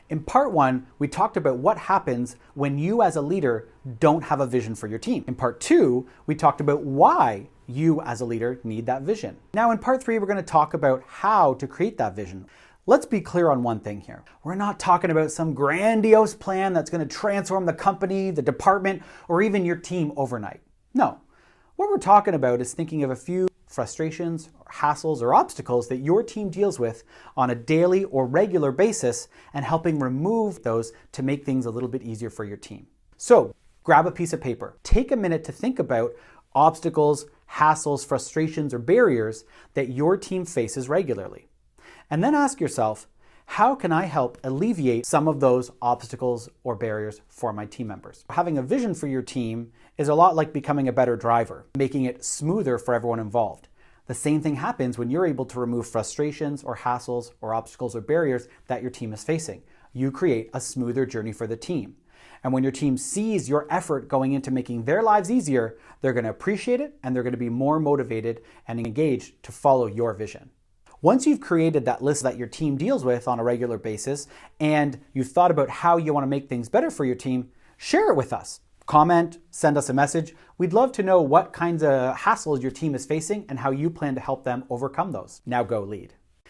In part one, we talked about what happens when you as a leader don't have a vision for your team. In part two, we talked about why you as a leader need that vision. Now in part three, we're going to talk about how to create that vision. Let's be clear on one thing here. We're not talking about some grandiose plan that's going to transform the company, the department, or even your team overnight. No. What we're talking about is thinking of a few frustrations, or hassles, or obstacles that your team deals with on a daily or regular basis and helping remove those to make things a little bit easier for your team. So grab a piece of paper. Take a minute to think about obstacles, hassles, frustrations, or barriers that your team faces regularly. And then ask yourself, how can I help alleviate some of those obstacles or barriers for my team members? Having a vision for your team is a lot like becoming a better driver, making it smoother for everyone involved. The same thing happens when you're able to remove frustrations or hassles or obstacles or barriers that your team is facing. You create a smoother journey for the team. And when your team sees your effort going into making their lives easier, they're going to appreciate it and they're going to be more motivated and engaged to follow your vision. Once you've created that list that your team deals with on a regular basis and you've thought about how you want to make things better for your team, share it with us. Comment, send us a message. We'd love to know what kinds of hassles your team is facing and how you plan to help them overcome those. Now go lead.